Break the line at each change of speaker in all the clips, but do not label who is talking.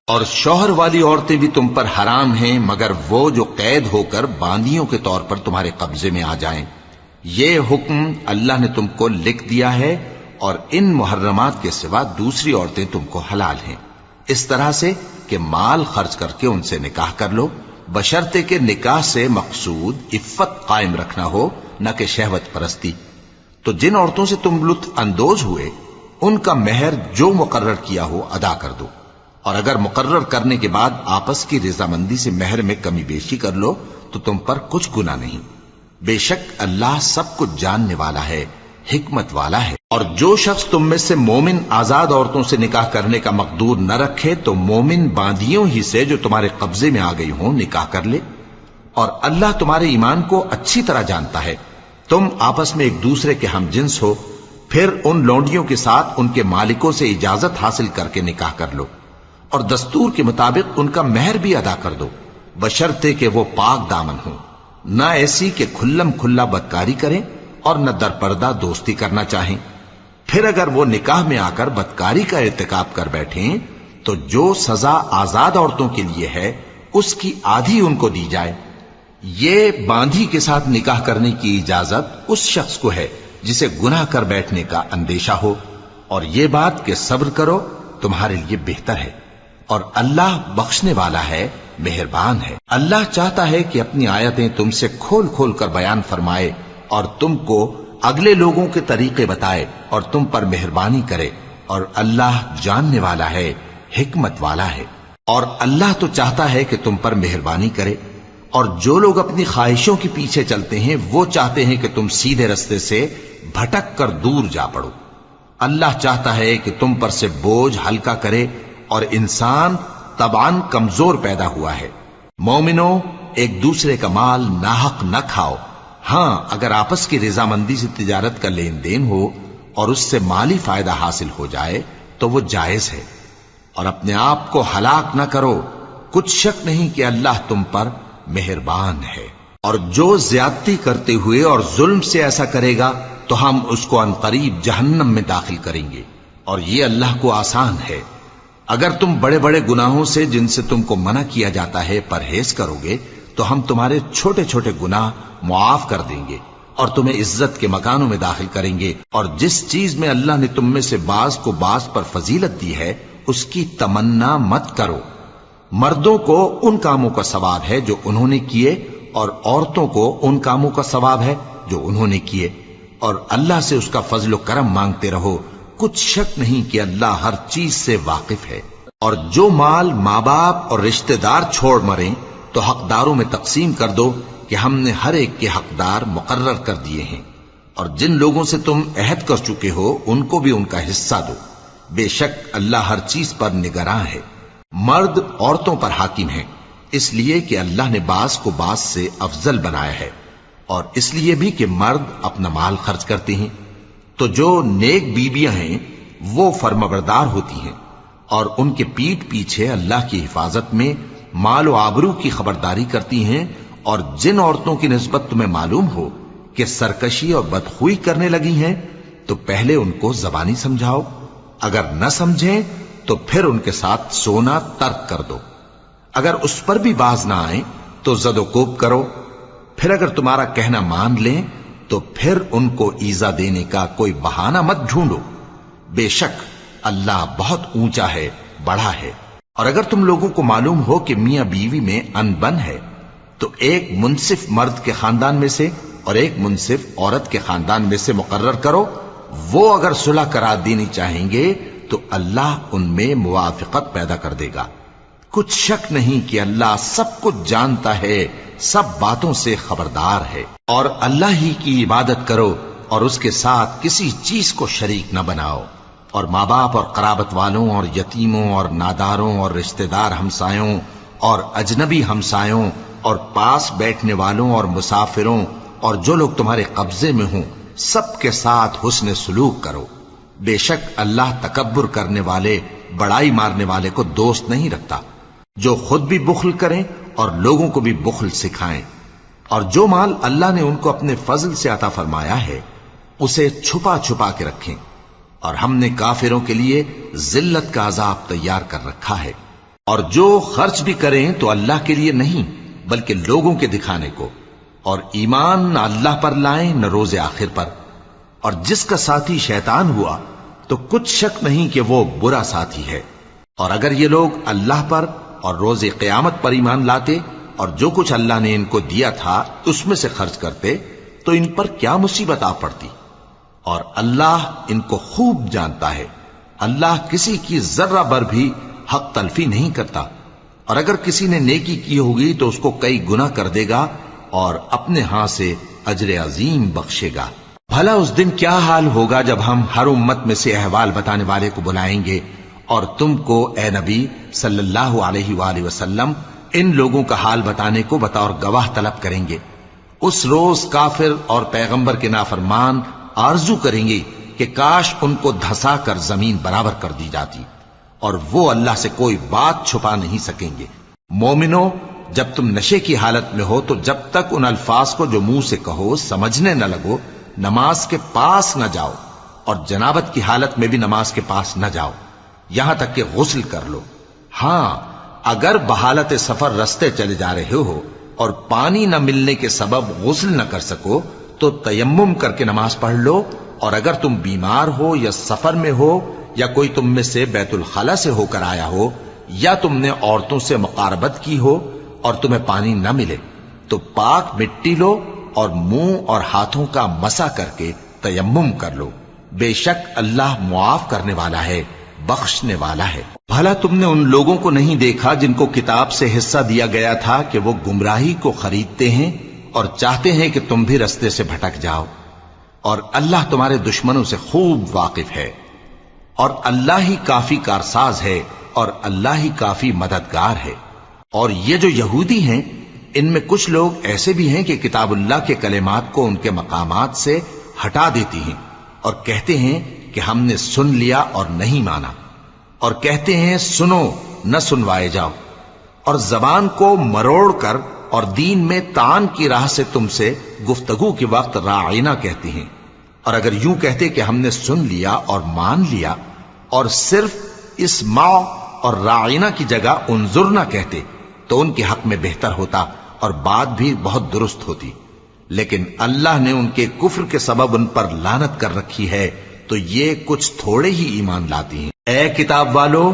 اور شوہر والی عورتیں بھی تم پر حرام ہیں مگر وہ جو قید ہو کر باندیوں کے طور پر تمہارے قبضے میں آ جائیں۔ یہ حکم اللہ نے تم کو لکھ دیا ہے، اور ان محرمات کے سوا دوسری عورتیں تم کو حلال ہیں، اس طرح سے کہ مال خرچ کر کے ان سے نکاح کر لو، بشرطے کہ نکاح سے مقصود عفت قائم رکھنا ہو، نہ کہ شہوت پرستی۔ تو جن عورتوں سے تم لطف اندوز ہوئے ان کا مہر جو مقرر کیا ہو ادا کر دو، اور اگر مقرر کرنے کے بعد آپس کی رضامندی سے مہر میں کمی بیشی کر لو تو تم پر کچھ گناہ نہیں۔ بے شک اللہ سب کچھ جاننے والا ہے، حکمت والا ہے۔ اور جو شخص تم میں سے مومن آزاد عورتوں سے نکاح کرنے کا مقدور نہ رکھے تو مومن باندیوں ہی سے جو تمہارے قبضے میں آ گئی ہوں نکاح کر لے، اور اللہ تمہارے ایمان کو اچھی طرح جانتا ہے۔ تم آپس میں ایک دوسرے کے ہم جنس ہو، پھر ان لونڈیوں کے ساتھ ان کے مالکوں سے اجازت حاصل کر کے نکاح کر لو، اور دستور کے مطابق ان کا مہر بھی ادا کر دو، بشرطے کہ وہ پاک دامن ہوں، نہ ایسی کہ کھلم کھلا بدکاری کریں اور نہ درپردہ دوستی کرنا چاہیں۔ پھر اگر وہ نکاح میں آ کر بدکاری کا ارتکاب کر بیٹھیں تو جو سزا آزاد عورتوں کے لیے ہے اس کی آدھی ان کو دی جائے۔ یہ باندھی کے ساتھ نکاح کرنے کی اجازت اس شخص کو ہے جسے گناہ کر بیٹھنے کا اندیشہ ہو، اور یہ بات کہ صبر کرو تمہارے لیے بہتر ہے، اور اللہ بخشنے والا ہے، مہربان ہے۔ اللہ چاہتا ہے کہ اپنی آیتیں تم سے کھول کھول کر بیان فرمائے اور تم کو اگلے لوگوں کے طریقے بتائے اور تم پر مہربانی کرے، اور اللہ جاننے والا ہے، حکمت والا ہے۔ اور اللہ تو چاہتا ہے کہ تم پر مہربانی کرے، اور جو لوگ اپنی خواہشوں کے پیچھے چلتے ہیں وہ چاہتے ہیں کہ تم سیدھے رستے سے بھٹک کر دور جا پڑو۔ اللہ چاہتا ہے کہ تم پر سے بوجھ ہلکا کرے، اور انسان طبعاً کمزور پیدا ہوا ہے۔ مومنوں، ایک دوسرے کا مال ناحق نہ کھاؤ، ہاں اگر آپس کی رضامندی سے تجارت کا لین دین ہو اور اس سے مالی فائدہ حاصل ہو جائے تو وہ جائز ہے، اور اپنے آپ کو ہلاک نہ کرو، کچھ شک نہیں کہ اللہ تم پر مہربان ہے۔ اور جو زیادتی کرتے ہوئے اور ظلم سے ایسا کرے گا تو ہم اس کو عنقریب جہنم میں داخل کریں گے، اور یہ اللہ کو آسان ہے۔ اگر تم بڑے بڑے گناہوں سے جن سے تم کو منع کیا جاتا ہے پرہیز کرو گے تو ہم تمہارے چھوٹے چھوٹے گناہ معاف کر دیں گے اور تمہیں عزت کے مکانوں میں داخل کریں گے۔ اور جس چیز میں اللہ نے تم میں سے بعض کو بعض پر فضیلت دی ہے اس کی تمنا مت کرو۔ مردوں کو ان کاموں کا ثواب ہے جو انہوں نے کیے، اور عورتوں کو ان کاموں کا ثواب ہے جو انہوں نے کیے، اور اللہ سے اس کا فضل و کرم مانگتے رہو، کچھ شک نہیں کہ اللہ ہر چیز سے واقف ہے۔ اور جو مال ماں باپ اور رشتہ دار چھوڑ مریں تو حقداروں میں تقسیم کر دو کہ ہم نے ہر ایک کے حقدار مقرر کر دیے ہیں، اور جن لوگوں سے تم عہد کر چکے ہو ان کو بھی ان کا حصہ دو، بے شک اللہ ہر چیز پر نگراں ہے۔ مرد عورتوں پر حاکم ہیں، اس لیے کہ اللہ نے بعض کو بعض سے افضل بنایا ہے، اور اس لیے بھی کہ مرد اپنا مال خرچ کرتے ہیں۔ تو جو نیک بیویاں ہیں وہ فرمانبردار ہوتی ہیں، اور ان کے پیٹھ پیچھے اللہ کی حفاظت میں مال و آبرو کی خبرداری کرتی ہیں۔ اور جن عورتوں کی نسبت تمہیں معلوم ہو کہ سرکشی اور بدخوئی کرنے لگی ہیں تو پہلے ان کو زبانی سمجھاؤ، اگر نہ سمجھیں تو پھر ان کے ساتھ سونا ترک کر دو۔ اگر اس پر بھی باز نہ آئیں تو زد و کوب کرو، پھر اگر تمہارا کہنا مان لیں تو پھر ان کو ایذا دینے کا کوئی بہانہ مت ڈھونڈو، بے شک اللہ بہت اونچا ہے، بڑا ہے۔ اور اگر تم لوگوں کو معلوم ہو کہ میاں بیوی میں انبن ہے تو ایک منصف مرد کے خاندان میں سے اور ایک منصف عورت کے خاندان میں سے مقرر کرو، وہ اگر صلح کرا دینی چاہیں گے تو اللہ ان میں موافقت پیدا کر دے گا۔ کچھ شک نہیں کہ اللہ سب کچھ جانتا ہے، سب باتوں سے خبردار ہے۔ اور اللہ ہی کی عبادت کرو اور اس کے ساتھ کسی چیز کو شریک نہ بناؤ، اور ماں باپ اور قرابت والوں اور یتیموں اور ناداروں اور رشتہ دار ہمسایوں اور اجنبی ہمسایوں اور پاس بیٹھنے والوں اور مسافروں اور جو لوگ تمہارے قبضے میں ہوں سب کے ساتھ حسن سلوک کرو، بے شک اللہ تکبر کرنے والے، بڑائی مارنے والے کو دوست نہیں رکھتا۔ جو خود بھی بخل کریں اور لوگوں کو بھی بخل سکھائیں، اور جو مال اللہ نے ان کو اپنے فضل سے عطا فرمایا ہے اسے چھپا چھپا کے رکھیں، اور ہم نے کافروں کے لیے ذلت کا عذاب تیار کر رکھا ہے۔ اور جو خرچ بھی کریں تو اللہ کے لیے نہیں بلکہ لوگوں کے دکھانے کو، اور ایمان نہ اللہ پر لائیں نہ روز آخر پر، اور جس کا ساتھی شیطان ہوا تو کچھ شک نہیں کہ وہ برا ساتھی ہے۔ اور اگر یہ لوگ اللہ پر اور روز قیامت پر ایمان لاتے اور جو کچھ اللہ نے ان کو دیا تھا اس میں سے خرچ کرتے تو ان پر کیا مصیبت آ پڑتی، اور اللہ ان کو خوب جانتا ہے۔ اللہ کسی کی ذرہ بھر بھی حق تلفی نہیں کرتا، اور اگر کسی نے نیکی کی ہوگی تو اس کو کئی گنا کر دے گا اور اپنے ہاں سے اجر عظیم بخشے گا۔ بھلا اس دن کیا حال ہوگا جب ہم ہر امت میں سے احوال بتانے والے کو بلائیں گے اور تم کو اے نبی صلی اللہ علیہ وآلہ وسلم ان لوگوں کا حال بتانے کو بطور گواہ طلب کریں گے۔ اس روز کافر اور پیغمبر کے نافرمان آرزو کریں گے کہ کاش ان کو دھسا کر زمین برابر کر دی جاتی، اور وہ اللہ سے کوئی بات چھپا نہیں سکیں گے۔ مومنو، جب تم نشے کی حالت میں ہو تو جب تک ان الفاظ کو جو منہ سے کہو سمجھنے نہ لگو نماز کے پاس نہ جاؤ، اور جنابت کی حالت میں بھی نماز کے پاس نہ جاؤ یہاں تک کہ غسل کر لو۔ ہاں، اگر بحالت سفر رستے چلے جا رہے ہو اور پانی نہ ملنے کے سبب غسل نہ کر سکو تو تیمم کر کے نماز پڑھ لو، اور اگر تم بیمار ہو یا سفر میں ہو یا کوئی تم میں سے بیت الخلا سے ہو کر آیا ہو یا تم نے عورتوں سے مقاربت کی ہو اور تمہیں پانی نہ ملے تو پاک مٹی لو اور منہ اور ہاتھوں کا مسح کر کے تیمم کر لو، بے شک اللہ معاف کرنے والا ہے، بخشنے والا ہے۔ بھلا تم نے ان لوگوں کو نہیں دیکھا جن کو کتاب سے حصہ دیا گیا تھا کہ وہ گمراہی کو خریدتے ہیں اور چاہتے ہیں کہ تم بھی رستے سے بھٹک جاؤ، اور اللہ تمہارے دشمنوں سے خوب واقف ہے، اور اللہ ہی کافی کارساز ہے اور اللہ ہی کافی مددگار ہے۔ اور یہ جو یہودی ہیں ان میں کچھ لوگ ایسے بھی ہیں کہ کتاب اللہ کے کلمات کو ان کے مقامات سے ہٹا دیتی ہیں اور کہتے ہیں کہ ہم نے سن لیا اور نہیں مانا، اور کہتے ہیں سنو نہ سنوائے جاؤ، اور زبان کو مروڑ کر اور دین میں طعن کی راہ سے تم سے گفتگو کے وقت راعینا کہتے ہیں۔ اور اگر یوں کہتے کہ ہم نے سن لیا اور مان لیا اور صرف اسمع اور راعینا کی جگہ انظرنا کہتے تو ان کے حق میں بہتر ہوتا اور بات بھی بہت درست ہوتی، لیکن اللہ نے ان کے کفر کے سبب ان پر لعنت کر رکھی ہے تو یہ کچھ تھوڑے ہی ایمان لاتی ہیں۔ اے کتاب والو،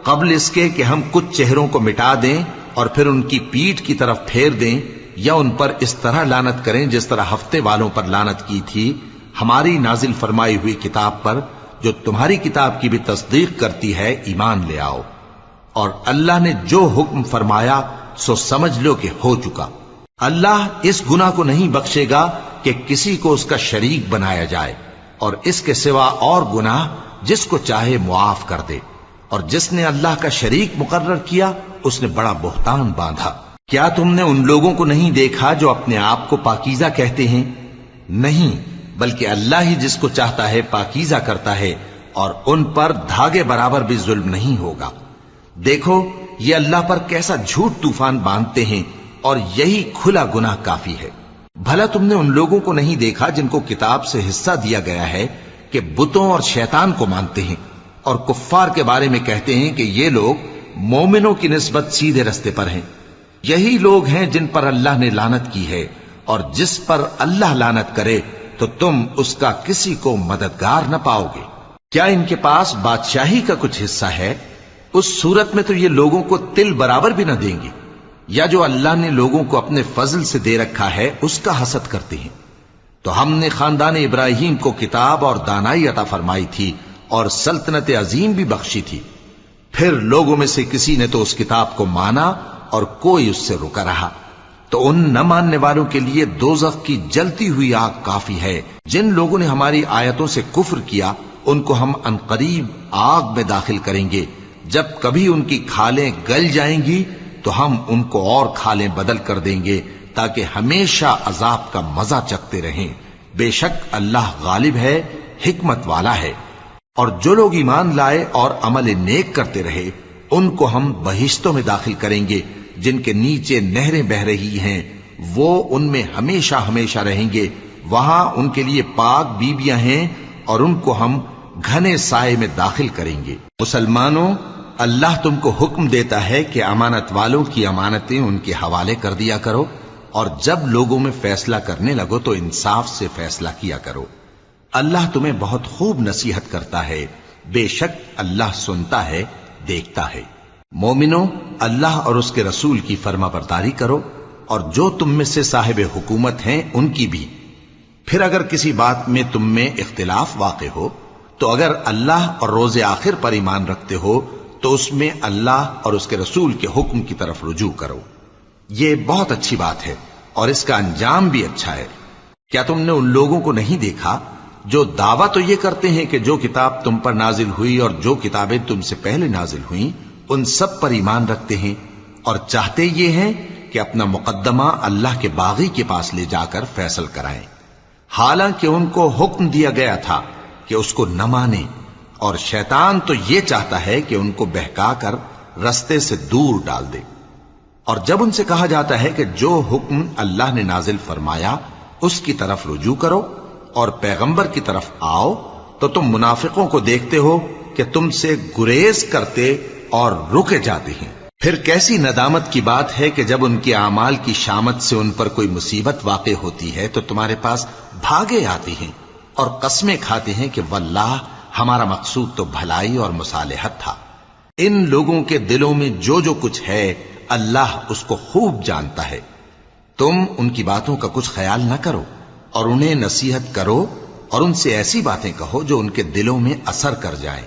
قبل اس کے کہ ہم کچھ چہروں کو مٹا دیں اور پھر ان کی پیٹھ کی طرف پھیر دیں یا ان پر اس طرح لعنت کریں جس طرح ہفتے والوں پر لعنت کی تھی، ہماری نازل فرمائی ہوئی کتاب پر جو تمہاری کتاب کی بھی تصدیق کرتی ہے ایمان لے آؤ، اور اللہ نے جو حکم فرمایا سو سمجھ لو کہ ہو چکا۔ اللہ اس گناہ کو نہیں بخشے گا کہ کسی کو اس کا شریک بنایا جائے، اور اس کے سوا اور گناہ جس کو چاہے معاف کر دے، اور جس نے اللہ کا شریک مقرر کیا اس نے بڑا بہتان باندھا۔ کیا تم نے ان لوگوں کو نہیں دیکھا جو اپنے آپ کو پاکیزہ کہتے ہیں؟ نہیں، بلکہ اللہ ہی جس کو چاہتا ہے پاکیزہ کرتا ہے، اور ان پر دھاگے برابر بھی ظلم نہیں ہوگا۔ دیکھو یہ اللہ پر کیسا جھوٹ طوفان باندھتے ہیں، اور یہی کھلا گناہ کافی ہے۔ بھلا تم نے ان لوگوں کو نہیں دیکھا جن کو کتاب سے حصہ دیا گیا ہے کہ بتوں اور شیطان کو مانتے ہیں، اور کفار کے بارے میں کہتے ہیں کہ یہ لوگ مومنوں کی نسبت سیدھے رستے پر ہیں۔ یہی لوگ ہیں جن پر اللہ نے لعنت کی ہے، اور جس پر اللہ لعنت کرے تو تم اس کا کسی کو مددگار نہ پاؤ گے۔ کیا ان کے پاس بادشاہی کا کچھ حصہ ہے؟ اس صورت میں تو یہ لوگوں کو تل برابر بھی نہ دیں گے، یا جو اللہ نے لوگوں کو اپنے فضل سے دے رکھا ہے اس کا حسد کرتے ہیں۔ تو ہم نے خاندان ابراہیم کو کتاب اور دانائی عطا فرمائی تھی اور سلطنت عظیم بھی بخشی تھی، پھر لوگوں میں سے کسی نے تو اس کتاب کو مانا اور کوئی اس سے رکا رہا، تو ان نہ ماننے والوں کے لیے دوزخ کی جلتی ہوئی آگ کافی ہے۔ جن لوگوں نے ہماری آیتوں سے کفر کیا ان کو ہم عنقریب آگ میں داخل کریں گے، جب کبھی ان کی کھالیں گل جائیں گی تو ہم ان کو اور کھالیں بدل کر دیں گے تاکہ ہمیشہ عذاب کا مزہ چکھتے رہیں۔ بے شک اللہ غالب ہے، حکمت والا ہے۔ اور جو لوگ ایمان لائے اور عمل نیک کرتے رہے ان کو ہم بہشتوں میں داخل کریں گے جن کے نیچے نہریں بہ رہی ہیں، وہ ان میں ہمیشہ ہمیشہ رہیں گے، وہاں ان کے لیے پاک بیویاں ہیں اور ان کو ہم گھنے سائے میں داخل کریں گے۔ مسلمانوں، اللہ تم کو حکم دیتا ہے کہ امانت والوں کی امانتیں ان کے حوالے کر دیا کرو، اور جب لوگوں میں فیصلہ کرنے لگو تو انصاف سے فیصلہ کیا کرو۔ اللہ تمہیں بہت خوب نصیحت کرتا ہے، بے شک اللہ سنتا ہے، دیکھتا ہے۔ مومنو، اللہ اور اس کے رسول کی فرما برداری کرو، اور جو تم میں سے صاحب حکومت ہیں ان کی بھی۔ پھر اگر کسی بات میں تم میں اختلاف واقع ہو تو اگر اللہ اور روز آخر پر ایمان رکھتے ہو تو اس میں اللہ اور اس کے رسول کے حکم کی طرف رجوع کرو۔ یہ بہت اچھی بات ہے اور اس کا انجام بھی اچھا ہے۔ کیا تم نے ان لوگوں کو نہیں دیکھا جو دعویٰ تو یہ کرتے ہیں کہ جو کتاب تم پر نازل ہوئی اور جو کتابیں تم سے پہلے نازل ہوئیں ان سب پر ایمان رکھتے ہیں، اور چاہتے یہ ہیں کہ اپنا مقدمہ اللہ کے باغی کے پاس لے جا کر فیصل کرائیں، حالانکہ ان کو حکم دیا گیا تھا کہ اس کو نہ مانیں، اور شیطان تو یہ چاہتا ہے کہ ان کو بہکا کر رستے سے دور ڈال دے۔ اور جب ان سے کہا جاتا ہے کہ جو حکم اللہ نے نازل فرمایا اس کی طرف رجوع کرو اور پیغمبر کی طرف آؤ، تو تم منافقوں کو دیکھتے ہو کہ تم سے گریز کرتے اور رکے جاتے ہیں۔ پھر کیسی ندامت کی بات ہے کہ جب ان کے اعمال کی شامت سے ان پر کوئی مصیبت واقع ہوتی ہے تو تمہارے پاس بھاگے آتے ہیں اور قسمیں کھاتے ہیں کہ واللہ ہمارا مقصود تو بھلائی اور مصالحت تھا۔ ان لوگوں کے دلوں میں جو جو کچھ ہے اللہ اس کو خوب جانتا ہے۔ تم ان کی باتوں کا کچھ خیال نہ کرو اور انہیں نصیحت کرو اور ان سے ایسی باتیں کہو جو ان کے دلوں میں اثر کر جائیں۔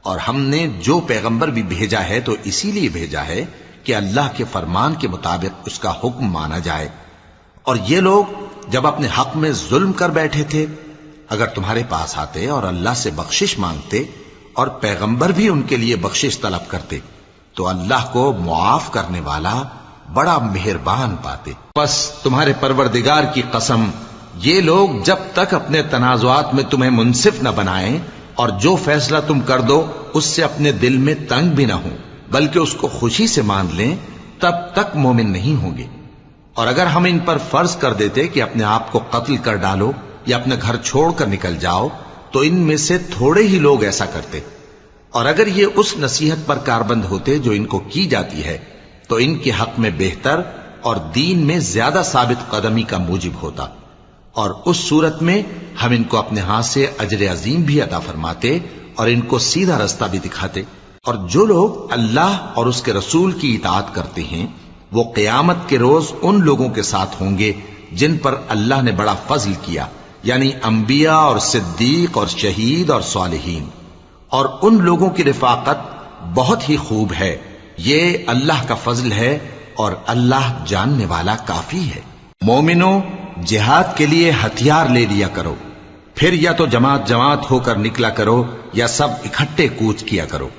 اور ہم نے جو پیغمبر بھی بھیجا ہے تو اسی لیے بھیجا ہے کہ اللہ کے فرمان کے مطابق اس کا حکم مانا جائے۔ اور یہ لوگ جب اپنے حق میں ظلم کر بیٹھے تھے، اگر تمہارے پاس آتے اور اللہ سے بخشش مانگتے اور پیغمبر بھی ان کے لیے بخشش طلب کرتے تو اللہ کو معاف کرنے والا بڑا مہربان پاتے۔ بس تمہارے پروردگار کی قسم، یہ لوگ جب تک اپنے تنازعات میں تمہیں منصف نہ بنائیں اور جو فیصلہ تم کر دو اس سے اپنے دل میں تنگ بھی نہ ہوں بلکہ اس کو خوشی سے مان لیں، تب تک مومن نہیں ہوں گے۔ اور اگر ہم ان پر فرض کر دیتے کہ اپنے آپ کو قتل کر ڈالو یا اپنے گھر چھوڑ کر نکل جاؤ تو ان میں سے تھوڑے ہی لوگ ایسا کرتے، اور اگر یہ اس نصیحت پر کاربند ہوتے جو ان کو کی جاتی ہے تو ان کے حق میں بہتر اور دین میں زیادہ ثابت قدمی کا موجب ہوتا، اور اس صورت میں ہم ان کو اپنے ہاتھ سے اجر عظیم بھی عطا فرماتے اور ان کو سیدھا رستہ بھی دکھاتے۔ اور جو لوگ اللہ اور اس کے رسول کی اطاعت کرتے ہیں وہ قیامت کے روز ان لوگوں کے ساتھ ہوں گے جن پر اللہ نے بڑا فضل کیا، یعنی انبیاء اور صدیق اور شہید اور صالحین، اور ان لوگوں کی رفاقت بہت ہی خوب ہے۔ یہ اللہ کا فضل ہے اور اللہ جاننے والا کافی ہے۔ مومنو، جہاد کے لیے ہتھیار لے لیا کرو، پھر یا تو جماعت جماعت ہو کر نکلا کرو یا سب اکٹھے کوچ کیا کرو۔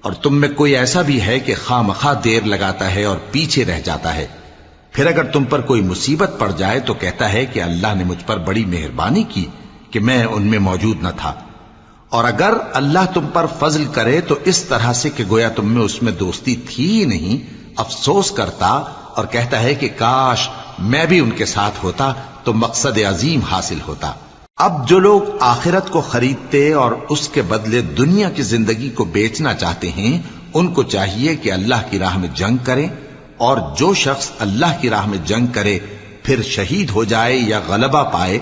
اور تم میں کوئی ایسا بھی ہے کہ خواہ مخواہ دیر لگاتا ہے اور پیچھے رہ جاتا ہے، پھر اگر تم پر کوئی مصیبت پڑ جائے تو کہتا ہے کہ اللہ نے مجھ پر بڑی مہربانی کی کہ میں ان میں موجود نہ تھا۔ اور اگر اللہ تم پر فضل کرے تو اس طرح سے کہ گویا تم میں اس میں دوستی تھی ہی نہیں، افسوس کرتا اور کہتا ہے کہ کاش میں بھی ان کے ساتھ ہوتا تو مقصد عظیم حاصل ہوتا۔ اب جو لوگ آخرت کو خریدتے اور اس کے بدلے دنیا کی زندگی کو بیچنا چاہتے ہیں ان کو چاہیے کہ اللہ کی راہ میں جنگ کریں، اور جو شخص اللہ کی راہ میں جنگ کرے پھر شہید ہو جائے یا غلبہ پائے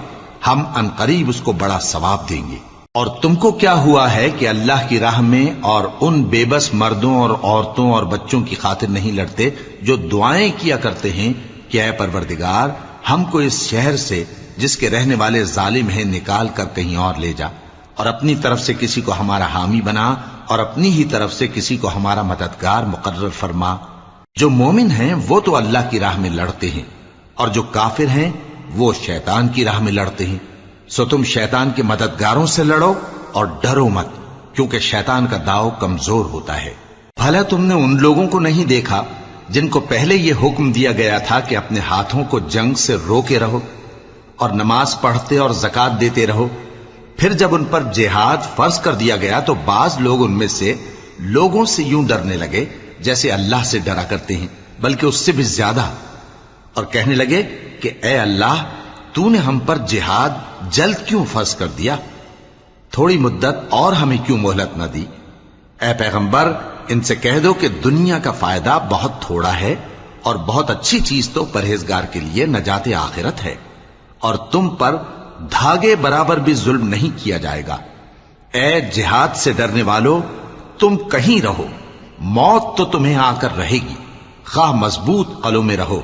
ہم عنقریب اس کو بڑا ثواب دیں گے۔ اور تم کو کیا ہوا ہے کہ اللہ کی راہ میں اور ان بے بس مردوں اور عورتوں اور بچوں کی خاطر نہیں لڑتے جو دعائیں کیا کرتے ہیں کہ اے پروردگار ہم کو اس شہر سے جس کے رہنے والے ظالم ہیں نکال کر کہیں اور لے جا، اور اپنی طرف سے کسی کو ہمارا حامی بنا اور اپنی ہی طرف سے کسی کو ہمارا مددگار مقرر فرما۔ جو مومن ہیں وہ تو اللہ کی راہ میں لڑتے ہیں اور جو کافر ہیں وہ شیطان کی راہ میں لڑتے ہیں، سو تم شیطان کے مددگاروں سے لڑو اور ڈرو مت، کیونکہ شیطان کا داؤ کمزور ہوتا ہے۔ بھلا تم نے ان لوگوں کو نہیں دیکھا جن کو پہلے یہ حکم دیا گیا تھا کہ اپنے ہاتھوں کو جنگ سے روکے رہو اور نماز پڑھتے اور زکوٰۃ دیتے رہو، پھر جب ان پر جہاد فرض کر دیا گیا تو بعض لوگ ان میں سے لوگوں سے یوں ڈرنے لگے جیسے اللہ سے ڈرا کرتے ہیں بلکہ اس سے بھی زیادہ، اور کہنے لگے کہ اے اللہ تو نے ہم پر جہاد جلد کیوں فرض کر دیا، تھوڑی مدت اور ہمیں کیوں مہلت نہ دی۔ اے پیغمبر ان سے کہہ دو کہ دنیا کا فائدہ بہت تھوڑا ہے اور بہت اچھی چیز تو پرہیزگار کے لیے نجات آخرت ہے، اور تم پر دھاگے برابر بھی ظلم نہیں کیا جائے گا۔ اے جہاد سے ڈرنے والو، تم کہیں رہو، موت تو تمہیں آ کر رہے گی، خواہ مضبوط قلعوں میں رہو۔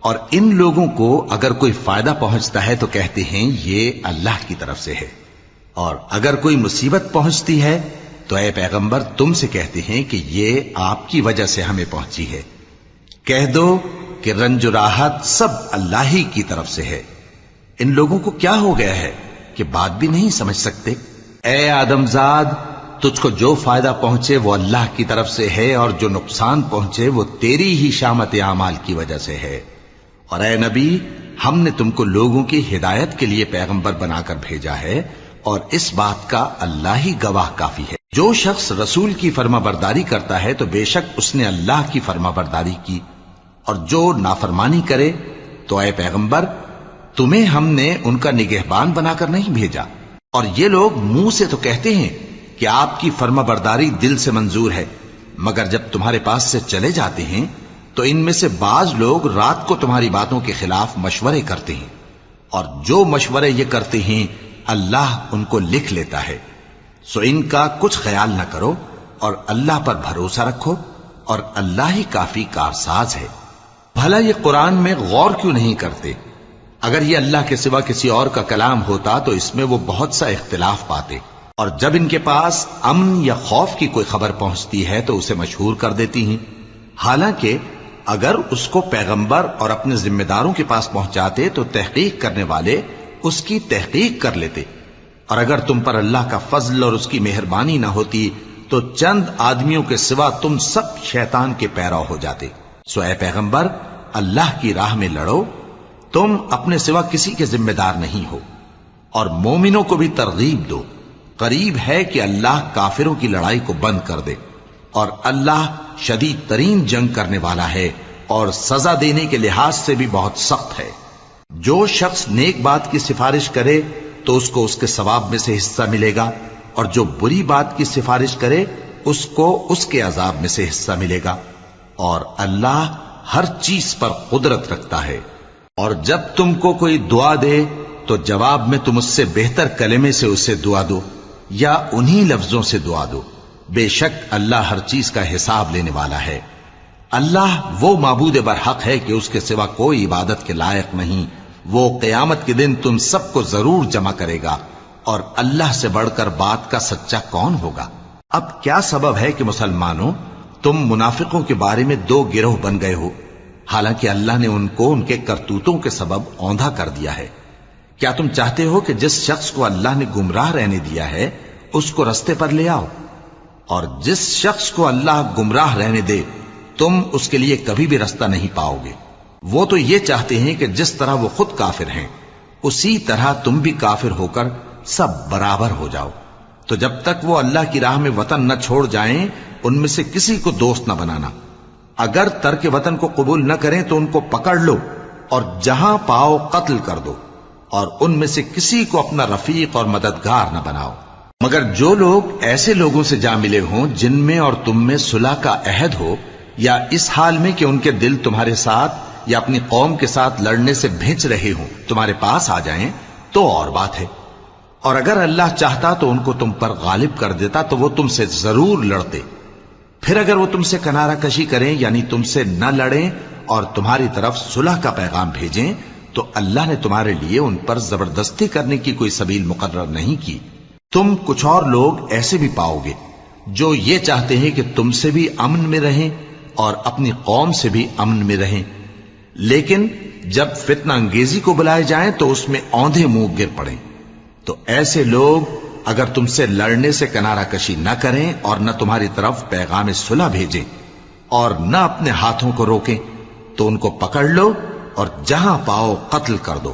اور ان لوگوں کو اگر کوئی فائدہ پہنچتا ہے تو کہتے ہیں یہ اللہ کی طرف سے ہے، اور اگر کوئی مصیبت پہنچتی ہے تو اے پیغمبر تم سے کہتے ہیں کہ یہ آپ کی وجہ سے ہمیں پہنچی ہے۔ کہہ دو کہ رنج و راحت سب اللہ ہی کی طرف سے ہے۔ ان لوگوں کو کیا ہو گیا ہے کہ بات بھی نہیں سمجھ سکتے؟ اے آدم زاد، تجھ کو جو فائدہ پہنچے وہ اللہ کی طرف سے ہے، اور جو نقصان پہنچے وہ تیری ہی شامت اعمال کی وجہ سے ہے۔ اور اے نبی، ہم نے تم کو لوگوں کی ہدایت کے لیے پیغمبر بنا کر بھیجا ہے، اور اس بات کا اللہ ہی گواہ کافی ہے۔ جو شخص رسول کی فرما برداری کرتا ہے تو بے شک اس نے اللہ کی فرما برداری کی، اور جو نافرمانی کرے تو اے پیغمبر تمہیں ہم نے ان کا نگہبان بنا کر نہیں بھیجا۔ اور یہ لوگ منہ سے تو کہتے ہیں کہ آپ کی فرما برداری دل سے منظور ہے، مگر جب تمہارے پاس سے چلے جاتے ہیں تو ان میں سے بعض لوگ رات کو تمہاری باتوں کے خلاف مشورے کرتے ہیں، اور جو مشورے یہ کرتے ہیں اللہ ان کو لکھ لیتا ہے۔ سو ان کا کچھ خیال نہ کرو اور اللہ پر بھروسہ رکھو، اور اللہ ہی کافی کارساز ہے۔ بھلا یہ قرآن میں غور کیوں نہیں کرتے؟ اگر یہ اللہ کے سوا کسی اور کا کلام ہوتا تو اس میں وہ بہت سا اختلاف پاتے، اور جب ان کے پاس امن یا خوف کی کوئی خبر پہنچتی ہے تو اسے مشہور کر دیتی ہیں، حالانکہ اگر اس کو پیغمبر اور اپنے ذمہ داروں کے پاس پہنچاتے تو تحقیق کرنے والے اس کی تحقیق کر لیتے، اور اگر تم پر اللہ کا فضل اور اس کی مہربانی نہ ہوتی تو چند آدمیوں کے سوا تم سب شیطان کے پیرو ہو جاتے۔ سو اے پیغمبر، اللہ کی راہ میں لڑو، تم اپنے سوا کسی کے ذمہ دار نہیں ہو، اور مومنوں کو بھی ترغیب دو۔ قریب ہے کہ اللہ کافروں کی لڑائی کو بند کر دے، اور اللہ شدید ترین جنگ کرنے والا ہے اور سزا دینے کے لحاظ سے بھی بہت سخت ہے۔ جو شخص نیک بات کی سفارش کرے تو اس کو اس کے ثواب میں سے حصہ ملے گا، اور جو بری بات کی سفارش کرے اس کو اس کے عذاب میں سے حصہ ملے گا، اور اللہ ہر چیز پر قدرت رکھتا ہے۔ اور جب تم کو کوئی دعا دے تو جواب میں تم اس سے بہتر کلمے سے اسے دعا دو، یا انہی لفظوں سے دعا دو، بے شک اللہ ہر چیز کا حساب لینے والا ہے۔ اللہ وہ معبود برحق ہے کہ اس کے سوا کوئی عبادت کے لائق نہیں۔ وہ قیامت کے دن تم سب کو ضرور جمع کرے گا، اور اللہ سے بڑھ کر بات کا سچا کون ہوگا؟ اب کیا سبب ہے کہ مسلمانوں تم منافقوں کے بارے میں دو گروہ بن گئے ہو، حالانکہ اللہ نے ان کو ان کے کرتوتوں کے سبب اوندھا کر دیا ہے؟ کیا تم چاہتے ہو کہ جس شخص کو اللہ نے گمراہ رہنے دیا ہے اس کو رستے پر لے آؤ، اور جس شخص کو اللہ گمراہ رہنے دے تم اس کے لیے کبھی بھی رستہ نہیں پاؤ گے؟ وہ تو یہ چاہتے ہیں کہ جس طرح وہ خود کافر ہیں اسی طرح تم بھی کافر ہو کر سب برابر ہو جاؤ۔ تو جب تک وہ اللہ کی راہ میں وطن نہ چھوڑ جائیں ان میں سے کسی کو دوست نہ بنانا۔ اگر ترک وطن کو قبول نہ کریں تو ان کو پکڑ لو اور جہاں پاؤ قتل کر دو، اور ان میں سے کسی کو اپنا رفیق اور مددگار نہ بناؤ، مگر جو لوگ ایسے لوگوں سے جا ملے ہوں جن میں اور تم میں صلح کا عہد ہو، یا اس حال میں کہ ان کے دل تمہارے ساتھ یا اپنی قوم کے ساتھ لڑنے سے بھنچ رہے ہوں تمہارے پاس آ جائیں تو اور بات ہے۔ اور اگر اللہ چاہتا تو ان کو تم پر غالب کر دیتا تو وہ تم سے ضرور لڑتے۔ پھر اگر وہ تم سے کنارہ کشی کریں یعنی تم سے نہ لڑیں اور تمہاری طرف صلح کا پیغام بھیجیں تو اللہ نے تمہارے لیے ان پر زبردستی کرنے کی کوئی سبیل مقرر نہیں کی۔ تم کچھ اور لوگ ایسے بھی پاؤ گے جو یہ چاہتے ہیں کہ تم سے بھی امن میں رہیں اور اپنی قوم سے بھی امن میں رہیں، لیکن جب فتنہ انگیزی کو بلائے جائیں تو اس میں اوندھے منہ گر پڑیں۔ تو ایسے لوگ اگر تم سے لڑنے سے کنارہ کشی نہ کریں اور نہ تمہاری طرف پیغام صلح بھیجیں اور نہ اپنے ہاتھوں کو روکیں تو ان کو پکڑ لو اور جہاں پاؤ قتل کر دو۔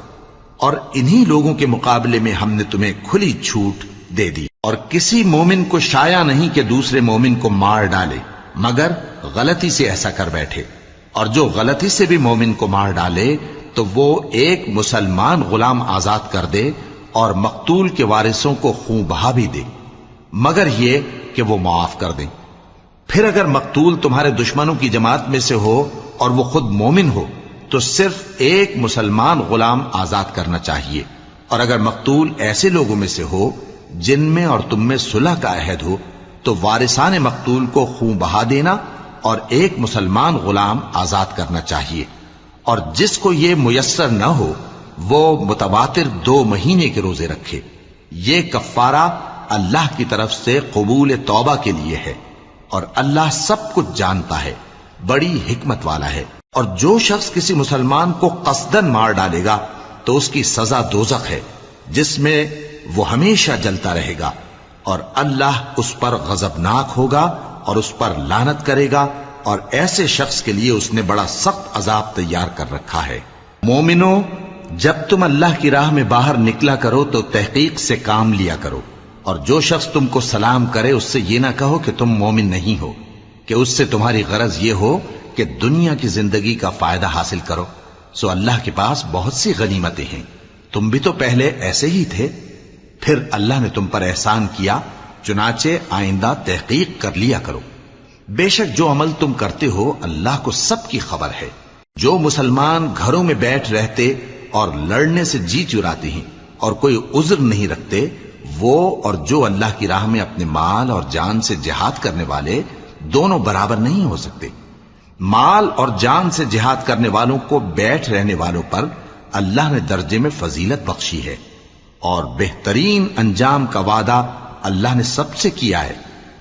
اور انہی لوگوں کے مقابلے میں ہم نے تمہیں کھلی چھوٹ دے دی، اور کسی مومن کو شایع نہیں کہ دوسرے مومن کو مار ڈالے مگر غلطی سے ایسا کر بیٹھے، اور جو غلطی سے بھی مومن کو مار ڈالے تو وہ ایک مسلمان غلام آزاد کر دے اور مقتول کے وارثوں کو خون بہا بھی دے، مگر یہ کہ وہ معاف کر دیں۔ پھر اگر مقتول تمہارے دشمنوں کی جماعت میں سے ہو اور وہ خود مومن ہو تو صرف ایک مسلمان غلام آزاد کرنا چاہیے، اور اگر مقتول ایسے لوگوں میں سے ہو جن میں اور تم میں صلح کا عہد ہو تو وارثان مقتول کو خون بہا دینا اور ایک مسلمان غلام آزاد کرنا چاہیے، اور جس کو یہ میسر نہ ہو وہ متواتر 2 مہینے کے روزے رکھے۔ یہ کفارہ اللہ کی طرف سے قبول توبہ کے لیے ہے، اور اللہ سب کچھ جانتا ہے، بڑی حکمت والا ہے۔ اور جو شخص کسی مسلمان کو قصدن مار ڈالے گا تو اس کی سزا دوزخ ہے، جس میں وہ ہمیشہ جلتا رہے گا، اور اللہ اس پر غضبناک ہوگا اور اس پر لعنت کرے گا، اور ایسے شخص کے لیے اس نے بڑا سخت عذاب تیار کر رکھا ہے۔ مومنو، جب تم اللہ کی راہ میں باہر نکلا کرو تو تحقیق سے کام لیا کرو، اور جو شخص تم کو سلام کرے اس سے یہ نہ کہو کہ تم مومن نہیں ہو، کہ اس سے تمہاری غرض یہ ہو کہ دنیا کی زندگی کا فائدہ حاصل کرو۔ سو اللہ کے پاس بہت سی غنیمتیں ہیں، تم بھی تو پہلے ایسے ہی تھے، پھر اللہ نے تم پر احسان کیا، چنانچہ آئندہ تحقیق کر لیا کرو۔ بے شک جو عمل تم کرتے ہو اللہ کو سب کی خبر ہے۔ جو مسلمان گھروں میں بیٹھ رہتے اور لڑنے سے جی چراتے ہیں اور کوئی عذر نہیں رکھتے، وہ اور جو اللہ کی راہ میں اپنے مال اور جان سے جہاد کرنے والے دونوں برابر نہیں ہو سکتے۔ مال اور جان سے جہاد کرنے والوں کو بیٹھ رہنے والوں پر اللہ نے درجے میں فضیلت بخشی ہے، اور بہترین انجام کا وعدہ اللہ نے سب سے کیا ہے،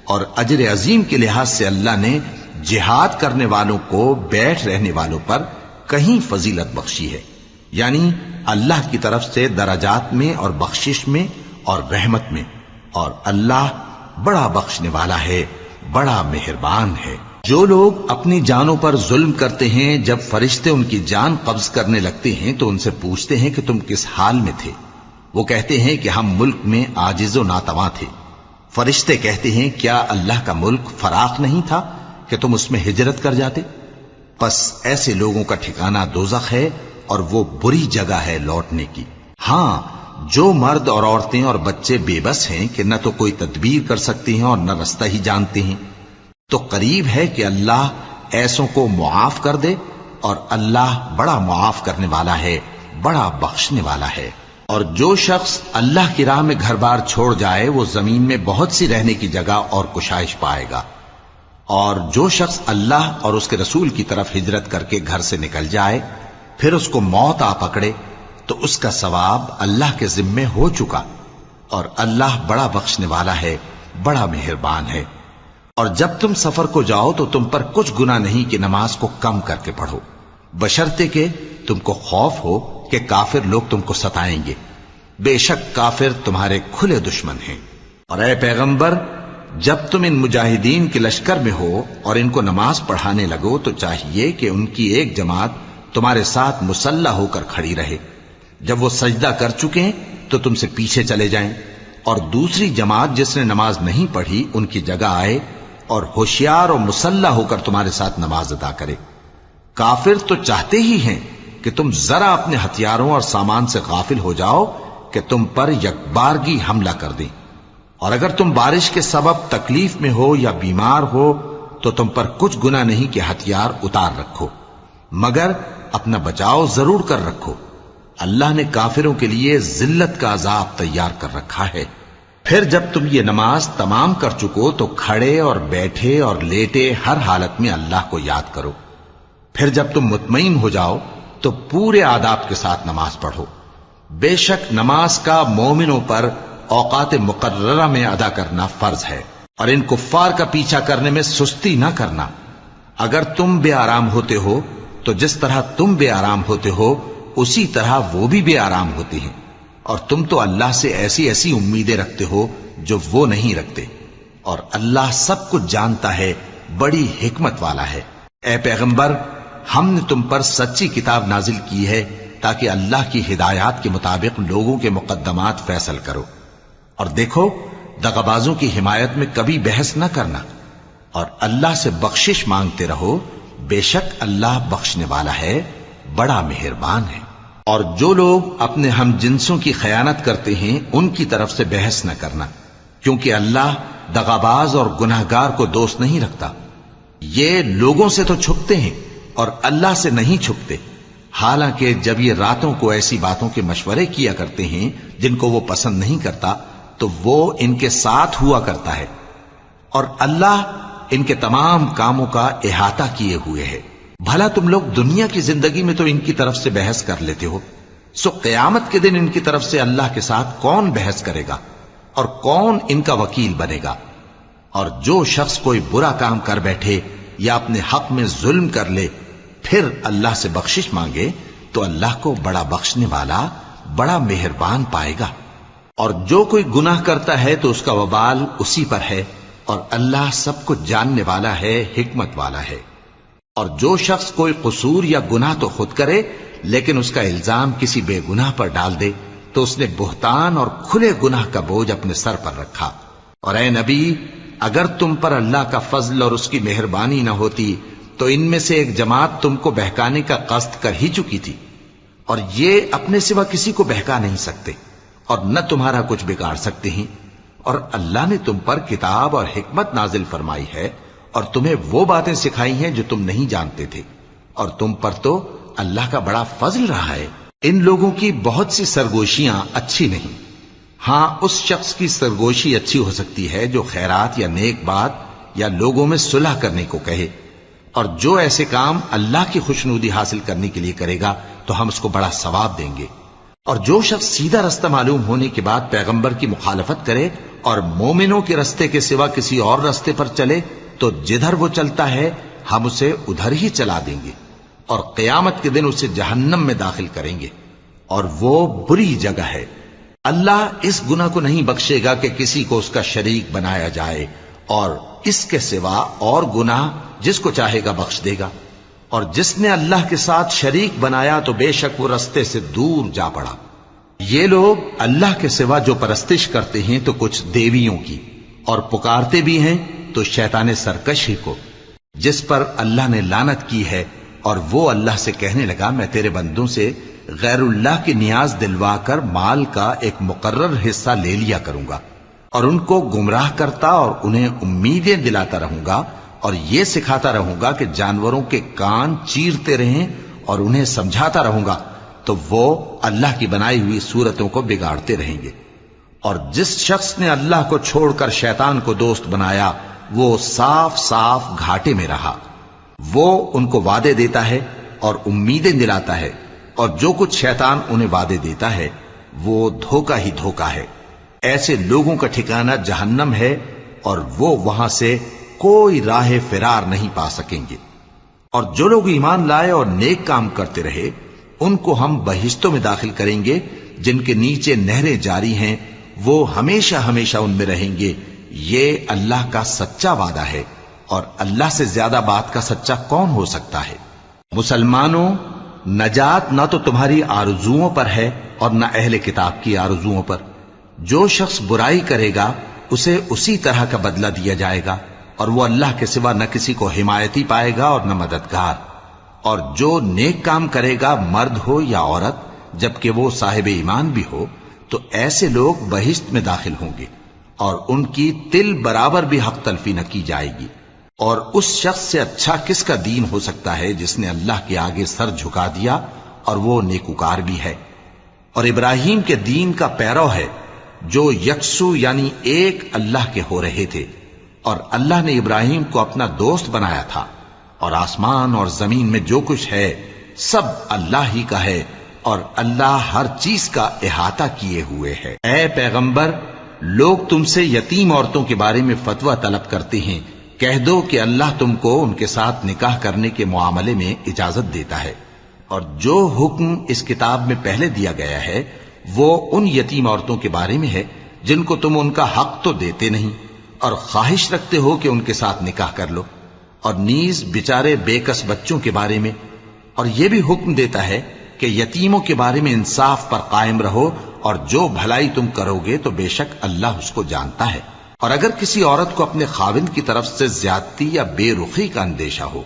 اور اجر عظیم کے لحاظ سے اللہ نے جہاد کرنے والوں کو بیٹھ رہنے والوں پر کہیں فضیلت بخشی ہے، یعنی اللہ کی طرف سے درجات میں اور بخشش میں اور رحمت میں، اور اللہ بڑا بخشنے والا ہے، بڑا مہربان ہے۔ جو لوگ اپنی جانوں پر ظلم کرتے ہیں، جب فرشتے ان کی جان قبض کرنے لگتے ہیں تو ان سے پوچھتے ہیں کہ تم کس حال میں تھے؟ وہ کہتے ہیں کہ ہم ملک میں عاجز و ناتواں تھے۔ فرشتے کہتے ہیں کیا اللہ کا ملک فراخ نہیں تھا کہ تم اس میں ہجرت کر جاتے؟ پس ایسے لوگوں کا ٹھکانہ دوزخ ہے، اور وہ بری جگہ ہے لوٹنے کی۔ ہاں، جو مرد اور عورتیں اور بچے بے بس ہیں کہ نہ تو کوئی تدبیر کر سکتے ہیں اور نہ رستہ ہی جانتے ہیں، تو قریب ہے کہ اللہ ایسوں کو معاف کر دے، اور اللہ بڑا معاف کرنے والا ہے، بڑا بخشنے والا ہے۔ اور جو شخص اللہ کی راہ میں گھر بار چھوڑ جائے وہ زمین میں بہت سی رہنے کی جگہ اور کشائش پائے گا، اور جو شخص اللہ اور اس کے رسول کی طرف ہجرت کر کے گھر سے نکل جائے پھر اس کو موت آ پکڑے تو اس کا ثواب اللہ کے ذمے ہو چکا، اور اللہ بڑا بخشنے والا ہے، بڑا مہربان ہے۔ اور جب تم سفر کو جاؤ تو تم پر کچھ گناہ نہیں کہ نماز کو کم کر کے پڑھو، بشرطے کہ تم کو خوف ہو کہ کافر لوگ تم کو ستائیں گے، بے شک کافر تمہارے کھلے دشمن ہیں۔ اور اے پیغمبر، جب تم ان مجاہدین کے لشکر میں ہو اور ان کو نماز پڑھانے لگو تو چاہیے کہ ان کی ایک جماعت تمہارے ساتھ مسلح ہو کر کھڑی رہے، جب وہ سجدہ کر چکیں تو تم سے پیچھے چلے جائیں، اور دوسری جماعت جس نے نماز نہیں پڑھی ان کی جگہ آئے اور ہوشیار اور مسلح ہو کر تمہارے ساتھ نماز ادا کرے۔ کافر تو چاہتے ہی ہیں کہ تم ذرا اپنے ہتھیاروں اور سامان سے غافل ہو جاؤ کہ تم پر یکبارگی حملہ کر دیں، اور اگر تم بارش کے سبب تکلیف میں ہو یا بیمار ہو تو تم پر کچھ گناہ نہیں کہ ہتھیار اتار رکھو، مگر اپنا بچاؤ ضرور کر رکھو۔ اللہ نے کافروں کے لیے ذلت کا عذاب تیار کر رکھا ہے۔ پھر جب تم یہ نماز تمام کر چکو تو کھڑے اور بیٹھے اور لیٹے ہر حالت میں اللہ کو یاد کرو۔ پھر جب تم مطمئن ہو جاؤ تو پورے آداب کے ساتھ نماز پڑھو۔ بے شک نماز کا مومنوں پر اوقات مقررہ میں ادا کرنا فرض ہے، اور ان کفار کا پیچھا کرنے میں سستی نہ کرنا۔ اگر تم بے آرام ہوتے ہو تو جس طرح تم بے آرام ہوتے ہو اسی طرح وہ بھی بے آرام ہوتے ہیں، اور تم تو اللہ سے ایسی ایسی امیدیں رکھتے ہو جو وہ نہیں رکھتے، اور اللہ سب کچھ جانتا ہے، بڑی حکمت والا ہے۔ اے پیغمبر، ہم نے تم پر سچی کتاب نازل کی ہے تاکہ اللہ کی ہدایات کے مطابق لوگوں کے مقدمات فیصل کرو، اور دیکھو دغابازوں کی حمایت میں کبھی بحث نہ کرنا، اور اللہ سے بخشش مانگتے رہو، بے شک اللہ بخشنے والا ہے، بڑا مہربان ہے۔ اور جو لوگ اپنے ہم جنسوں کی خیانت کرتے ہیں ان کی طرف سے بحث نہ کرنا، کیونکہ اللہ دغاباز اور گناہگار کو دوست نہیں رکھتا۔ یہ لوگوں سے تو چھپتے ہیں اور اللہ سے نہیں چھپتے، حالانکہ جب یہ راتوں کو ایسی باتوں کے مشورے کیا کرتے ہیں جن کو وہ پسند نہیں کرتا تو وہ ان کے ساتھ ہوا کرتا ہے، اور اللہ ان کے تمام کاموں کا احاطہ کیے ہوئے ہے۔ بھلا تم لوگ دنیا کی زندگی میں تو ان کی طرف سے بحث کر لیتے ہو، سو قیامت کے دن ان کی طرف سے اللہ کے ساتھ کون بحث کرے گا اور کون ان کا وکیل بنے گا؟ اور جو شخص کوئی برا کام کر بیٹھے یا اپنے حق میں ظلم کر لے پھر اللہ سے بخشش مانگے تو اللہ کو بڑا بخشنے والا، بڑا مہربان پائے گا۔ اور جو کوئی گناہ کرتا ہے تو اس کا وبال اسی پر ہے، اور اللہ سب کچھ جاننے والا ہے، حکمت والا ہے۔ اور جو شخص کوئی قصور یا گناہ تو خود کرے لیکن اس کا الزام کسی بے گناہ پر ڈال دے تو اس نے بہتان اور کھلے گناہ کا بوجھ اپنے سر پر رکھا۔ اور اے نبی، اگر تم پر اللہ کا فضل اور اس کی مہربانی نہ ہوتی تو ان میں سے ایک جماعت تم کو بہکانے کا قصد کر ہی چکی تھی، اور یہ اپنے سوا کسی کو بہکا نہیں سکتے اور نہ تمہارا کچھ بگاڑ سکتے ہیں۔ اور اللہ نے تم پر کتاب اور حکمت نازل فرمائی ہے اور تمہیں وہ باتیں سکھائی ہیں جو تم نہیں جانتے تھے، اور تم پر تو اللہ کا بڑا فضل رہا ہے۔ ان لوگوں کی بہت سی سرگوشیاں اچھی نہیں، ہاں اس شخص کی سرگوشی اچھی ہو سکتی ہے جو خیرات یا نیک بات یا لوگوں میں صلح کرنے کو کہے، اور جو ایسے کام اللہ کی خوشنودی حاصل کرنے کے لیے کرے گا تو ہم اس کو بڑا ثواب دیں گے۔ اور جو شخص سیدھا رستہ معلوم ہونے کے بعد پیغمبر کی مخالفت کرے اور مومنوں کے رستے کے سوا کسی اور رستے پر چلے تو جدھر وہ چلتا ہے ہم اسے ادھر ہی چلا دیں گے، اور قیامت کے دن اسے جہنم میں داخل کریں گے، اور وہ بری جگہ ہے۔ اللہ اس گناہ کو نہیں بخشے گا کہ کسی کو اس کا شریک بنایا جائے، اور اس کے سوا اور گناہ جس کو چاہے گا بخش دے گا، اور جس نے اللہ کے ساتھ شریک بنایا تو بے شک وہ رستے سے دور جا پڑا۔ یہ لوگ اللہ کے سوا جو پرستش کرتے ہیں تو کچھ دیویوں کی، اور پکارتے بھی ہیں تو شیطان سرکش ہی کو، جس پر اللہ نے لعنت کی ہے، اور وہ اللہ سے کہنے لگا میں تیرے بندوں سے غیر اللہ کی نیاز دلوا کر مال کا ایک مقرر حصہ لے لیا کروں گا، اور ان کو گمراہ کرتا اور انہیں امیدیں دلاتا رہوں گا، اور یہ سکھاتا رہوں گا کہ جانوروں کے کان چیرتے رہیں، اور انہیں سمجھاتا رہوں گا تو وہ اللہ کی بنائی ہوئی صورتوں کو بگاڑتے رہیں گے۔ اور جس شخص نے اللہ کو چھوڑ کر شیطان کو دوست بنایا وہ صاف صاف گھاٹے میں رہا۔ وہ ان کو وعدے دیتا ہے اور امیدیں دلاتا ہے، اور جو کچھ شیطان انہیں وعدے دیتا ہے وہ دھوکہ ہی دھوکہ ہے۔ ایسے لوگوں کا ٹھکانہ جہنم ہے، اور وہ وہاں سے کوئی راہ فرار نہیں پا سکیں گے۔ اور جو لوگ ایمان لائے اور نیک کام کرتے رہے ان کو ہم بہشتوں میں داخل کریں گے جن کے نیچے نہریں جاری ہیں، وہ ہمیشہ ہمیشہ ان میں رہیں گے۔ یہ اللہ کا سچا وعدہ ہے، اور اللہ سے زیادہ بات کا سچا کون ہو سکتا ہے؟ مسلمانوں، نجات نہ تو تمہاری آرزوؤں پر ہے اور نہ اہل کتاب کی آرزوؤں پر۔ جو شخص برائی کرے گا اسے اسی طرح کا بدلہ دیا جائے گا، اور وہ اللہ کے سوا نہ کسی کو حمایتی پائے گا اور نہ مددگار۔ اور جو نیک کام کرے گا مرد ہو یا عورت جبکہ وہ صاحب ایمان بھی ہو تو ایسے لوگ بہشت میں داخل ہوں گے، اور ان کی تل برابر بھی حق تلفی نہ کی جائے گی۔ اور اس شخص سے اچھا کس کا دین ہو سکتا ہے جس نے اللہ کے آگے سر جھکا دیا اور وہ نیکوکار بھی ہے۔ اور ابراہیم کے دین کا پیرو ہے جو یکسو یعنی ایک اللہ کے ہو رہے تھے، اور اللہ نے ابراہیم کو اپنا دوست بنایا تھا۔ اور آسمان اور زمین میں جو کچھ ہے سب اللہ ہی کا ہے، اور اللہ ہر چیز کا احاطہ کیے ہوئے ہے۔ اے پیغمبر، لوگ تم سے یتیم عورتوں کے بارے میں فتویٰ طلب کرتے ہیں، کہہ دو کہ اللہ تم کو ان کے ساتھ نکاح کرنے کے معاملے میں اجازت دیتا ہے، اور جو حکم اس کتاب میں پہلے دیا گیا ہے وہ ان یتیم عورتوں کے بارے میں ہے جن کو تم ان کا حق تو دیتے نہیں، اور خواہش رکھتے ہو کہ ان کے ساتھ نکاح کر لو، اور نیز بیچارے بے کس بچوں کے بارے میں، اور یہ بھی حکم دیتا ہے کہ یتیموں کے بارے میں انصاف پر قائم رہو، اور جو بھلائی تم کرو گے تو بے شک اللہ اس کو جانتا ہے۔ اور اگر کسی عورت کو اپنے خاوند کی طرف سے زیادتی یا بے رخی کا اندیشہ ہو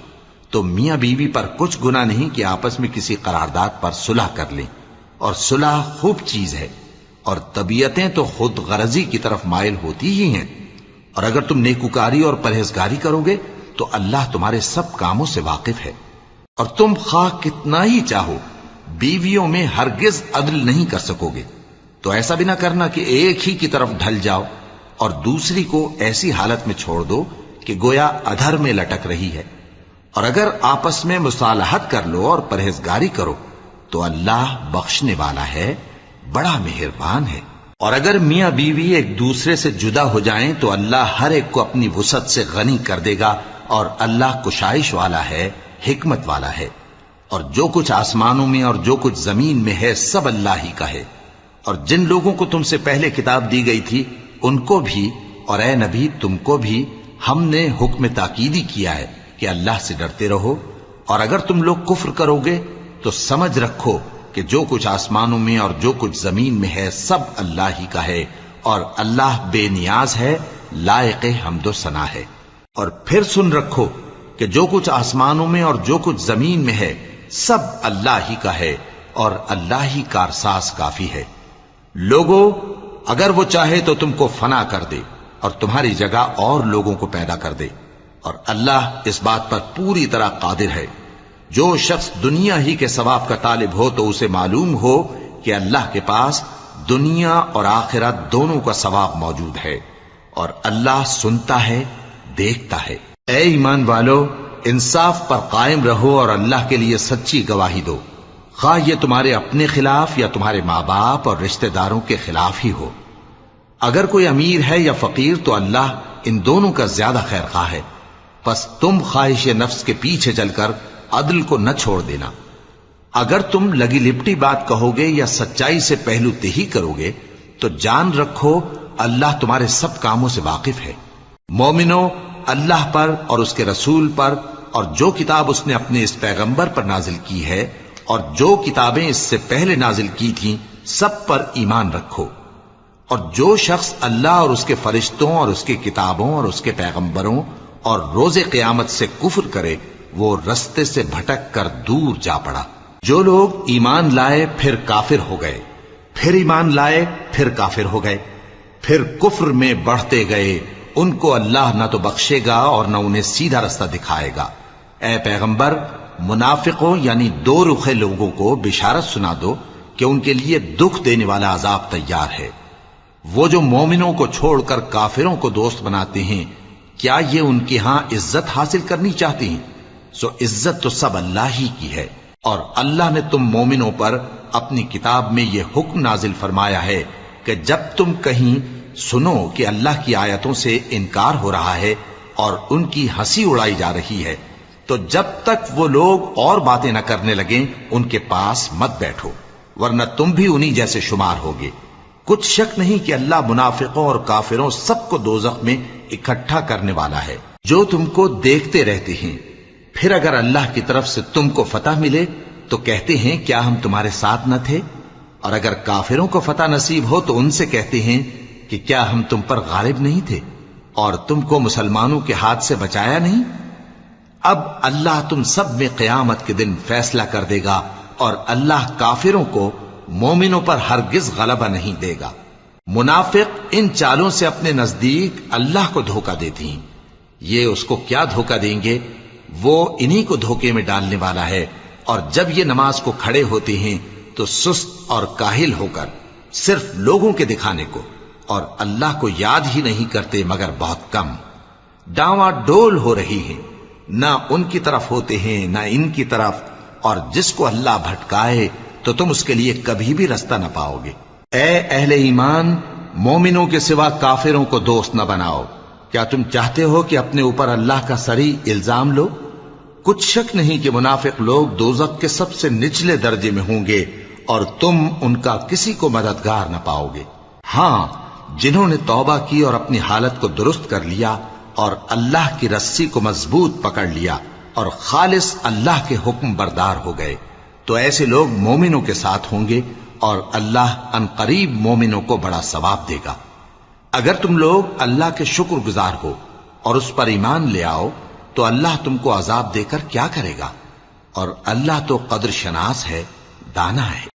تو میاں بیوی پر کچھ گناہ نہیں کہ آپس میں کسی قرارداد پر صلح کر لیں، اور صلح خوب چیز ہے، اور طبیعتیں تو خود غرضی کی طرف مائل ہوتی ہی ہیں، اور اگر تم نیکوکاری اور پرہیزگاری کرو گے تو اللہ تمہارے سب کاموں سے واقف ہے۔ اور تم خواہ کتنا ہی چاہو بیویوں میں ہرگز عدل نہیں کر سکو گے، تو ایسا بھی نہ کرنا کہ ایک ہی کی طرف ڈھل جاؤ اور دوسری کو ایسی حالت میں چھوڑ دو کہ گویا ادھر میں لٹک رہی ہے۔ اور اگر آپس میں مصالحت کر لو اور پرہیزگاری کرو تو اللہ بخشنے والا ہے، بڑا مہربان ہے۔ اور اگر میاں بیوی ایک دوسرے سے جدا ہو جائیں تو اللہ ہر ایک کو اپنی وسعت سے غنی کر دے گا، اور اللہ کشائش والا ہے، حکمت والا ہے۔ اور جو کچھ آسمانوں میں اور جو کچھ زمین میں ہے سب اللہ ہی کا ہے۔ اور جن لوگوں کو تم سے پہلے کتاب دی گئی تھی ان کو بھی اور اے نبی تم کو بھی ہم نے حکم تاکیدی کیا ہے کہ اللہ سے ڈرتے رہو، اور اگر تم لوگ کفر کرو گے تو سمجھ رکھو کہ جو کچھ آسمانوں میں اور جو کچھ زمین میں ہے سب اللہ ہی کا ہے، اور اللہ بے نیاز ہے، لائق حمد و ثنا ہے۔ اور پھر سن رکھو کہ جو کچھ آسمانوں میں اور جو کچھ زمین میں ہے سب اللہ ہی کا ہے، اور اللہ ہی کارساز کافی ہے۔ لوگو اگر وہ چاہے تو تم کو فنا کر دے اور تمہاری جگہ اور لوگوں کو پیدا کر دے، اور اللہ اس بات پر پوری طرح قادر ہے۔ جو شخص دنیا ہی کے ثواب کا طالب ہو تو اسے معلوم ہو کہ اللہ کے پاس دنیا اور آخرت دونوں کا ثواب موجود ہے، اور اللہ سنتا ہے، دیکھتا ہے۔ اے ایمان والو، انصاف پر قائم رہو اور اللہ کے لیے سچی گواہی دو، خواہ یہ تمہارے اپنے خلاف یا تمہارے ماں باپ اور رشتہ داروں کے خلاف ہی ہو۔ اگر کوئی امیر ہے یا فقیر تو اللہ ان دونوں کا زیادہ خیر خواہ ہے، پس تم خواہش نفس کے پیچھے چل کر عدل کو نہ چھوڑ دینا۔ اگر تم لگی لپٹی بات کہو گے یا سچائی سے پہلو تہی کرو گے تو جان رکھو اللہ تمہارے سب کاموں سے واقف ہے۔ مومنو، اللہ پر اور اس کے رسول پر اور جو کتاب اس نے اپنے اس پیغمبر پر نازل کی ہے اور جو کتابیں اس سے پہلے نازل کی تھیں سب پر ایمان رکھو۔ اور جو شخص اللہ اور اس کے فرشتوں اور اس کی کتابوں اور اس کے پیغمبروں اور روز قیامت سے کفر کرے وہ رستے سے بھٹک کر دور جا پڑا۔ جو لوگ ایمان لائے پھر کافر ہو گئے، پھر ایمان لائے پھر کافر ہو گئے، پھر کفر میں بڑھتے گئے، ان کو اللہ نہ تو بخشے گا اور نہ انہیں سیدھا رستہ دکھائے گا۔ اے پیغمبر، منافقوں یعنی دو رخے لوگوں کو بشارت سنا دو کہ ان کے لیے دکھ دینے والا عذاب تیار ہے۔ وہ جو مومنوں کو چھوڑ کر کافروں کو دوست بناتے ہیں، کیا یہ ان کے ہاں عزت حاصل کرنی چاہتے ہیں؟ سو عزت تو سب اللہ ہی کی ہے۔ اور اللہ نے تم مومنوں پر اپنی کتاب میں یہ حکم نازل فرمایا ہے کہ جب تم کہیں سنو کہ اللہ کی آیتوں سے انکار ہو رہا ہے اور ان کی ہنسی اڑائی جا رہی ہے تو جب تک وہ لوگ اور باتیں نہ کرنے لگیں ان کے پاس مت بیٹھو، ورنہ تم بھی انہی جیسے شمار ہوگے۔ کچھ شک نہیں کہ اللہ منافقوں اور کافروں سب کو دوزخ میں اکٹھا کرنے والا ہے جو تم کو دیکھتے رہتے ہیں۔ پھر اگر اللہ کی طرف سے تم کو فتح ملے تو کہتے ہیں کیا ہم تمہارے ساتھ نہ تھے، اور اگر کافروں کو فتح نصیب ہو تو ان سے کہتے ہیں کہ کیا ہم تم پر غالب نہیں تھے اور تم کو مسلمانوں کے ہاتھ سے بچایا نہیں۔ اب اللہ تم سب میں قیامت کے دن فیصلہ کر دے گا، اور اللہ کافروں کو مومنوں پر ہرگز غلبہ نہیں دے گا۔ منافق ان چالوں سے اپنے نزدیک اللہ کو دھوکہ دیتی ہیں، یہ اس کو کیا دھوکہ دیں گے، وہ انہی کو دھوکے میں ڈالنے والا ہے۔ اور جب یہ نماز کو کھڑے ہوتے ہیں تو سست اور کاہل ہو کر صرف لوگوں کے دکھانے کو اور اللہ کو یاد ہی نہیں کرتے مگر بہت کم، ڈاواں ڈول ہو رہی ہیں، نہ ان کی طرف ہوتے ہیں نہ ان کی طرف، اور جس کو اللہ بھٹکائے تو تم اس کے لیے کبھی بھی رستہ نہ پاؤ گے۔ اے اہل ایمان، مومنوں کے سوا کافروں کو دوست نہ بناؤ۔ کیا تم چاہتے ہو کہ اپنے اوپر اللہ کا صریح الزام لو؟ کچھ شک نہیں کہ منافق لوگ دوزخ کے سب سے نچلے درجے میں ہوں گے اور تم ان کا کسی کو مددگار نہ پاؤ گے۔ ہاں، جنہوں نے توبہ کی اور اپنی حالت کو درست کر لیا اور اللہ کی رسی کو مضبوط پکڑ لیا اور خالص اللہ کے حکم بردار ہو گئے تو ایسے لوگ مومنوں کے ساتھ ہوں گے، اور اللہ عنقریب مومنوں کو بڑا ثواب دے گا۔ اگر تم لوگ اللہ کے شکر گزار ہو اور اس پر ایمان لے آؤ تو اللہ تم کو عذاب دے کر کیا کرے گا، اور اللہ تو قدر شناس ہے، دانا ہے۔